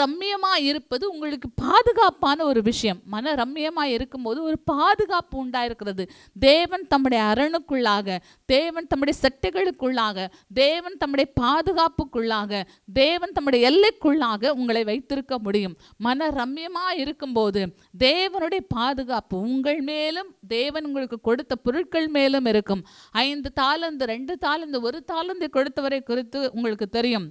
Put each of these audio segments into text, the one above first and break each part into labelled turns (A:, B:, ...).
A: ரம்மியமாக இருப்பது உங்களுக்கு பாதுகாப்பான ஒரு விஷயம். மன ரம்மியமாக இருக்கும்போது ஒரு பாதுகாப்பு உண்டாயிருக்கிறது. தேவன் தம்முடைய அரணுக்குள்ளாக, தேவன் தம்முடைய சட்டைகளுக்குள்ளாக, தேவன் தம்முடைய பாதுகாப்புக்குள்ளாக, தேவன் தம்முடைய எல்லைக்குள்ளாக உங்களை வைத்திருக்க முடியும். மன ரம்மியமாக இருக்கும்போது தேவனுடைய பாதுகாப்பு உங்கள் மேலும், தேவன் உங்களுக்கு கொடுத்த பொருட்கள் மேலும் இருக்கும். 5 தாலந்து, 2 தாலந்து, 1 தாலந்தை கொடுத்தவரை குறித்து உங்களுக்கு தெரியும்.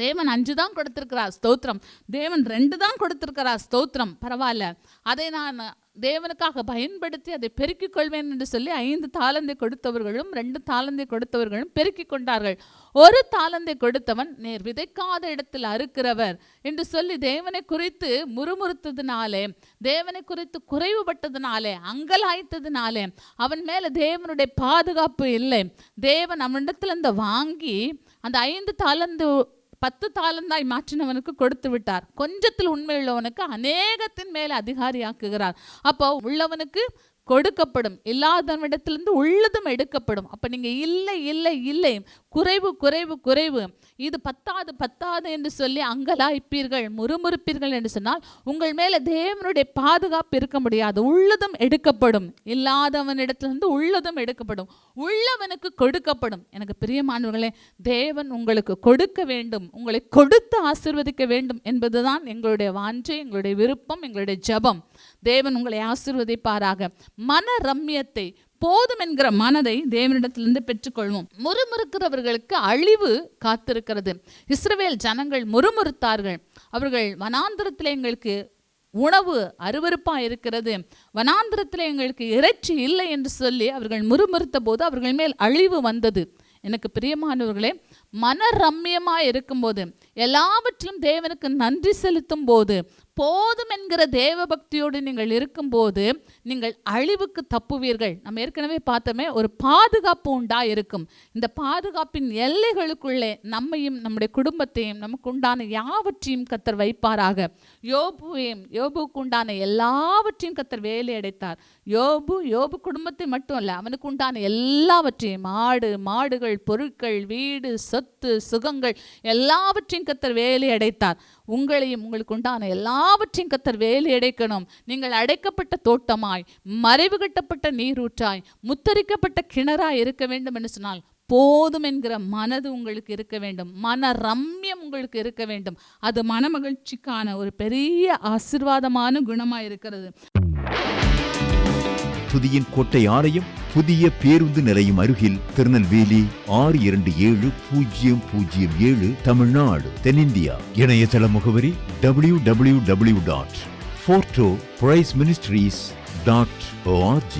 A: தேவன் 5 தான் கொடுத்திருக்கிறார், ஸ்தோத்திரம். தேவன் 2 தான் கொடுத்திருக்கிறார், ஸ்தோத்திரம். பரவாயில்ல, அதை நான் தேவனுக்காக பயன்படுத்தி அதை பெருக்கிக் கொள்வேன் என்று சொல்லி 5 தாலந்தை கொடுத்தவர்களும் 2 தாலந்தை கொடுத்தவர்களும் பெருக்கிக் கொண்டார்கள். 1 தாலந்தை கொடுத்தவன் நேர் விதைக்காத இடத்தில் அறுக்கிறவர் என்று சொல்லி தேவனை குறித்து முறுமுறுத்ததினாலே, தேவனை குறித்து குறைவுபட்டதினாலே, அங்கலாய்த்ததினாலே அவன் மேல தேவனுடைய பாதுகாப்பு இல்லை. தேவன் அவனிடத்திலிருந்து வாங்கி அந்த 5 தாலந்து 10 தாலந்தாய் மாற்றினவனுக்கு கொடுத்து விட்டார். கொஞ்சத்தில் உண்மையுள்ளவனுக்கு அநேகத்தின் மேலே அதிகாரியாக்குகிறார். அப்போ உள்ளவனுக்கு கொடுக்கப்படும், இல்லாதவனிடத்திலிருந்து உள்ளதும் எடுக்கப்படும். அப்போ நீங்கள் இல்லை இல்லை இல்லை, குறைவு குறைவு குறைவு, இது பத்தாது என்று சொல்லி அங்கலாய்ப்பீர்கள், முறுமுறுப்பீர்கள் என்று சொன்னால் உங்கள் மேலே தேவனுடைய பாதுகாப்பு இருக்க முடியாது. உள்ளதும் எடுக்கப்படும், இல்லாதவனிடத்திலிருந்து உள்ளதும் எடுக்கப்படும், உள்ளவனுக்கு கொடுக்கப்படும். எனக்கு பிரியமானவர்களே, தேவன் உங்களுக்கு கொடுக்க வேண்டும், உங்களை கொடுத்து ஆசீர்வதிக்க வேண்டும் என்பதுதான் எங்களுடைய வாஞ்சை, எங்களுடைய விருப்பம், எங்களுடைய ஜெபம். தேவன் உங்களை ஆசீர்வதிப்பாராக. மன ரம்மியத்தை, போதும் என்கிற மனதை தேவனிடத்திலிருந்து பெற்றுக்கொள்வோம். முறுமுறுக்கிறவர்களுக்கு அழிவு காத்திருக்கிறது. இஸ்ரவேல் ஜனங்கள் முறுமுறுத்தார்கள். அவர்கள் வனாந்திரத்தில் எங்களுக்கு உணவு அருவருப்பாக இருக்கிறது, வனாந்திரத்தில் எங்களுக்கு இறைச்சி இல்லை என்று சொல்லி அவர்கள் முறுமுறுத்த போது அவர்கள் மேல் அழிவு வந்தது. எனக்கு பிரியமானவர்களே, மன ரம்மியமாக இருக்கும்போது, எல்லாவற்றிலும் தேவனுக்கு நன்றி செலுத்தும் போது, போதும் என்கிற தேவ பக்தியோடு நீங்கள் இருக்கும்போது நீங்கள் அழிவுக்கு தப்புவீர்கள். நம்ம ஏற்கனவே பார்த்தோமே, ஒரு பாதுகாப்பு உண்டா இருக்கும். இந்த பாதுகாப்பின் எல்லைகளுக்குள்ளே நம்மையும் நம்முடைய குடும்பத்தையும் நமக்கு உண்டான யாவற்றையும் கர்த்தர் வைப்பாராக. யோபுக்கு உண்டான எல்லாவற்றையும் கர்த்தர் வேலை அடைத்தார். யோபு குடும்பத்தை மட்டும் அல்ல, அவனுக்கு உண்டான எல்லாவற்றையும், மாடுகள், பொருட்கள், வீடு, சொத்து, சுகங்கள் எல்லாவற்றையும் கர்த்தர் வேலை அடைத்தார். உங்களையும் உங்களுக்கு உண்டான எல்லாவற்றையும் கர்த்தர் வேலை அடைக்கணும். நீங்கள் அடைக்கப்பட்ட தோட்டமாய், மறைவு கட்டப்பட்ட நீரூற்றாய், முத்தரிக்கப்பட்ட கிணறாய் இருக்க வேண்டும் என்று சொன்னால் போதும் என்கிற மனது உங்களுக்கு இருக்க வேண்டும். மன ரம்மியம் உங்களுக்கு இருக்க வேண்டும். அது மனமகிழ்ச்சிக்கான ஒரு பெரிய ஆசீர்வாதமான குணமாய் இருக்கிறது.
B: துதியின் கோட்டை ஆலயம் புதிய பேருந்து நிலையம் அருகில், திருநெல்வேலி 620007 தமிழ்நாடு, தென்னிந்தியா. இணையதள முகவரி www.fortopriceministries.org.